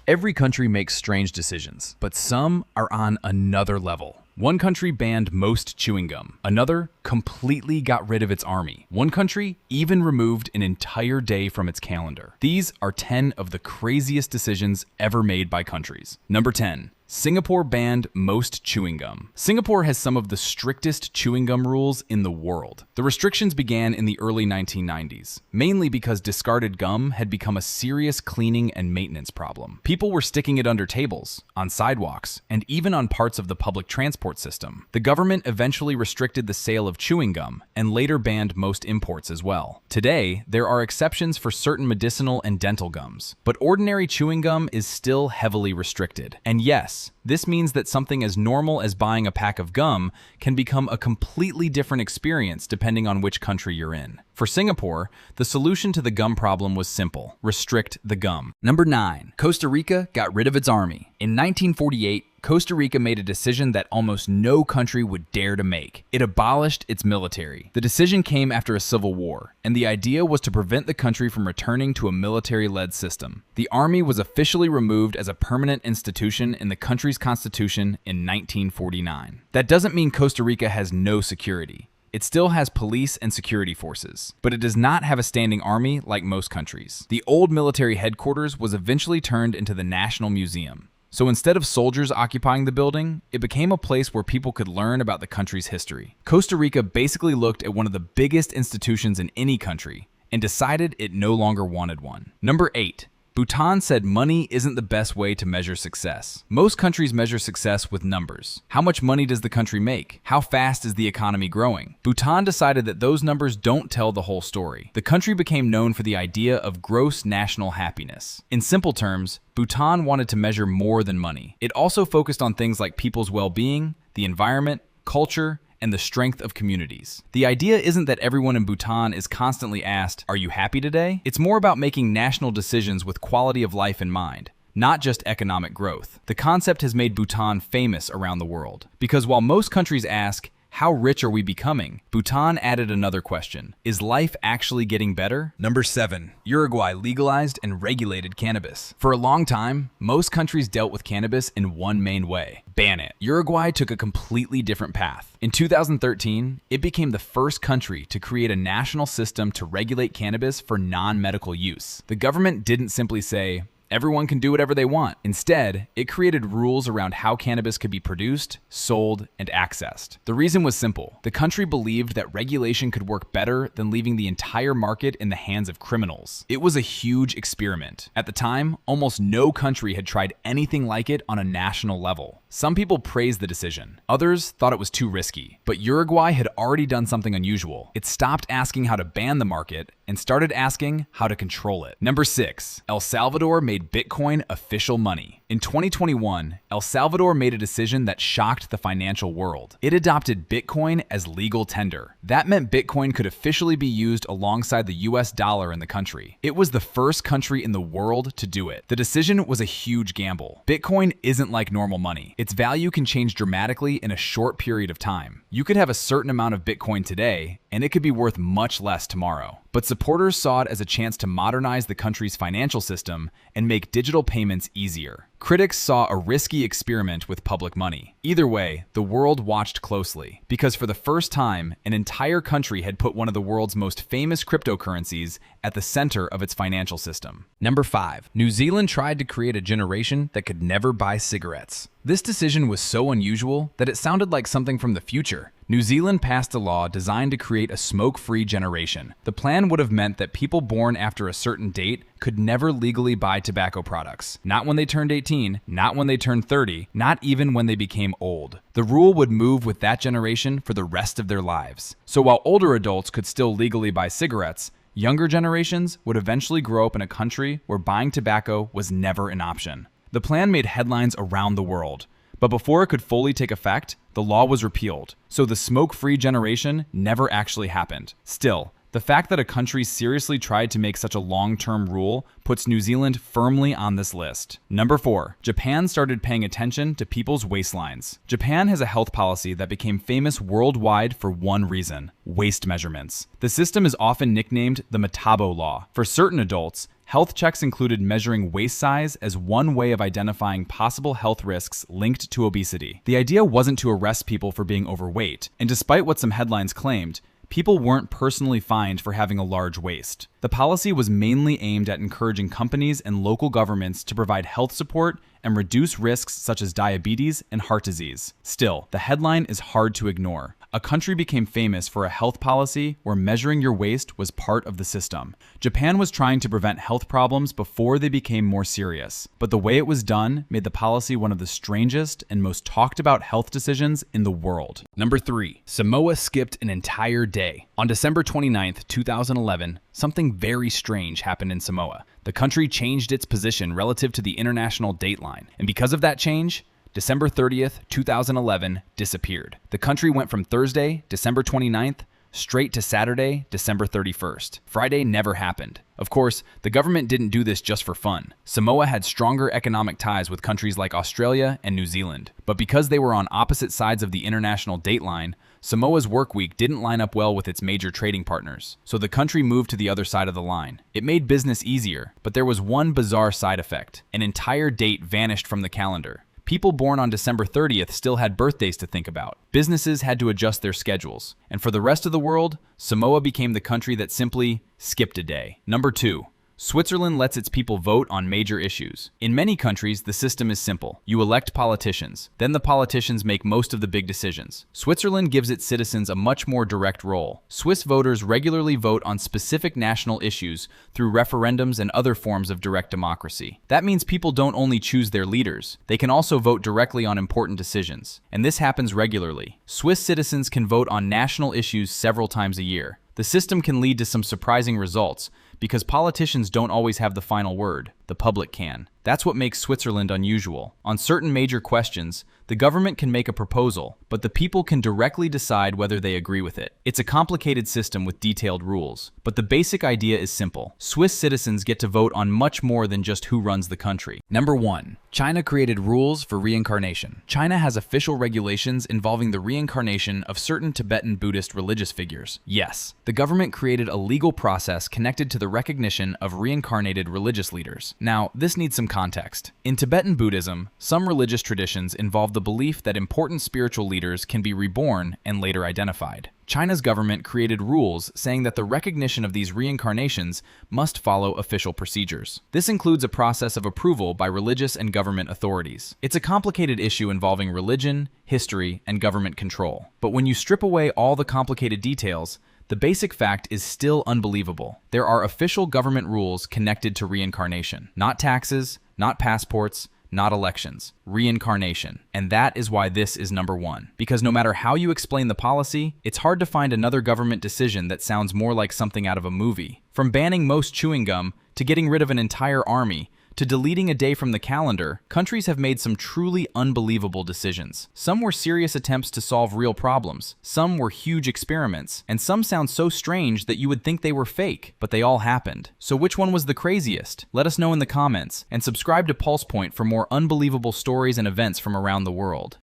Every country makes strange decisions, but some are on another level. One country banned most chewing gum. Another completely got rid of its army. One country even removed an entire day from its calendar. These are 10 of the craziest decisions ever made by countries. Number 10. Singapore banned most chewing gum. Singapore has some of the strictest chewing gum rules in the world. The restrictions began in the early 1990s, mainly because discarded gum had become a serious cleaning and maintenance problem. People were sticking it under tables, on sidewalks, and even on parts of the public transport system. The government eventually restricted the sale of chewing gum and later banned most imports as well. Today, there are exceptions for certain medicinal and dental gums, but ordinary chewing gum is still heavily restricted. And yes, this means that something as normal as buying a pack of gum can become a completely different experience depending on which country you're in. For Singapore, the solution to the gum problem was simple: restrict the gum. Number 9. Costa Rica got rid of its army. In 1948, Costa Rica made a decision that almost no country would dare to make. It abolished its military. The decision came after a civil war, and the idea was to prevent the country from returning to a military-led system. The army was officially removed as a permanent institution in the country's constitution in 1949. That doesn't mean Costa Rica has no security. It still has police and security forces, but it does not have a standing army like most countries. The old military headquarters was eventually turned into the National Museum. So instead of soldiers occupying the building, it became a place where people could learn about the country's history. Costa Rica basically looked at one of the biggest institutions in any country and decided it no longer wanted one. Number 8. Bhutan said money isn't the best way to measure success. Most countries measure success with numbers. How much money does the country make? How fast is the economy growing? Bhutan decided that those numbers don't tell the whole story. The country became known for the idea of gross national happiness. In simple terms, Bhutan wanted to measure more than money. It also focused on things like people's well-being, the environment, culture, and the strength of communities. The idea isn't that everyone in Bhutan is constantly asked, "Are you happy today?" It's more about making national decisions with quality of life in mind, not just economic growth. The concept has made Bhutan famous around the world, because while most countries ask, "How rich are we becoming?" Bhutan added another question: is life actually getting better? Number 7. Uruguay legalized and regulated cannabis. For a long time, most countries dealt with cannabis in one main way: ban it. Uruguay took a completely different path. In 2013, it became the first country to create a national system to regulate cannabis for non-medical use. The government didn't simply say, "Everyone can do whatever they want." Instead, it created rules around how cannabis could be produced, sold, and accessed. The reason was simple. The country believed that regulation could work better than leaving the entire market in the hands of criminals. It was a huge experiment. At the time, almost no country had tried anything like it on a national level. Some people praised the decision. Others thought it was too risky. But Uruguay had already done something unusual. It stopped asking how to ban the market and started asking how to control it. Number 6. El Salvador made Bitcoin official money. In 2021, El Salvador made a decision that shocked the financial world. It adopted Bitcoin as legal tender. That meant Bitcoin could officially be used alongside the US dollar in the country. It was the first country in the world to do it. The decision was a huge gamble. Bitcoin isn't like normal money. Its value can change dramatically in a short period of time. You could have a certain amount of Bitcoin today, and it could be worth much less tomorrow. But supporters saw it as a chance to modernize the country's financial system and make digital payments easier. Critics saw a risky experiment with public money. Either way, the world watched closely, because for the first time, an entire country had put one of the world's most famous cryptocurrencies at the center of its financial system. Number 5. New Zealand tried to create a generation that could never buy cigarettes. This decision was so unusual that it sounded like something from the future. New Zealand passed a law designed to create a smoke-free generation. The plan would have meant that people born after a certain date could never legally buy tobacco products. Not when they turned 18, not when they turned 30, not even when they became old. The rule would move with that generation for the rest of their lives. So while older adults could still legally buy cigarettes, younger generations would eventually grow up in a country where buying tobacco was never an option. The plan made headlines around the world, but before it could fully take effect, the law was repealed, so the smoke-free generation never actually happened. Still, The fact that a country seriously tried to make such a long-term rule puts New Zealand firmly on this list. Number 4, Japan started paying attention to people's waistlines. Japan has a health policy that became famous worldwide for one reason: waist measurements. The system is often nicknamed the Metabo Law. For certain adults, health checks included measuring waist size as one way of identifying possible health risks linked to obesity. The idea wasn't to arrest people for being overweight, and despite what some headlines claimed, people weren't personally fined for having a large waist. The policy was mainly aimed at encouraging companies and local governments to provide health support and reduce risks such as diabetes and heart disease. Still, the headline is hard to ignore. A country became famous for a health policy where measuring your waist was part of the system. Japan was trying to prevent health problems before they became more serious, but the way it was done made the policy one of the strangest and most talked about health decisions in the world. Number 3, Samoa skipped an entire day. On December 29th, 2011, something very strange happened in Samoa. The country changed its position relative to the international dateline, and because of that change, December 30th, 2011 disappeared. The country went from Thursday, December 29th, straight to Saturday, December 31st. Friday never happened. Of course, the government didn't do this just for fun. Samoa had stronger economic ties with countries like Australia and New Zealand, but because they were on opposite sides of the international dateline, Samoa's work week didn't line up well with its major trading partners, so the country moved to the other side of the line. It made business easier, but there was one bizarre side effect. An entire date vanished from the calendar. People born on December 30th still had birthdays to think about. Businesses had to adjust their schedules. And for the rest of the world, Samoa became the country that simply skipped a day. Number 2, Switzerland lets its people vote on major issues. In many countries, the system is simple. You elect politicians, then the politicians make most of the big decisions. Switzerland gives its citizens a much more direct role. Swiss voters regularly vote on specific national issues through referendums and other forms of direct democracy. That means people don't only choose their leaders, they can also vote directly on important decisions. And this happens regularly. Swiss citizens can vote on national issues several times a year. The system can lead to some surprising results, because politicians don't always have the final word. The public can. That's what makes Switzerland unusual. On certain major questions, the government can make a proposal, but the people can directly decide whether they agree with it. It's a complicated system with detailed rules, but the basic idea is simple. Swiss citizens get to vote on much more than just who runs the country. Number 1, China created rules for reincarnation. China has official regulations involving the reincarnation of certain Tibetan Buddhist religious figures. Yes, the government created a legal process connected to the recognition of reincarnated religious leaders. Now, this needs some context. In Tibetan Buddhism, some religious traditions involve the belief that important spiritual leaders can be reborn and later identified. China's government created rules saying that the recognition of these reincarnations must follow official procedures. This includes a process of approval by religious and government authorities. It's a complicated issue involving religion, history, and government control. But when you strip away all the complicated details, the basic fact is still unbelievable. There are official government rules connected to reincarnation. Not taxes, not passports, not elections. Reincarnation. And that is why this is number 1. Because no matter how you explain the policy, it's hard to find another government decision that sounds more like something out of a movie. From banning most chewing gum, to getting rid of an entire army, to deleting a day from the calendar, countries have made some truly unbelievable decisions. Some were serious attempts to solve real problems, some were huge experiments, and some sound so strange that you would think they were fake, but they all happened. So which one was the craziest? Let us know in the comments, and subscribe to Pulse Point for more unbelievable stories and events from around the world.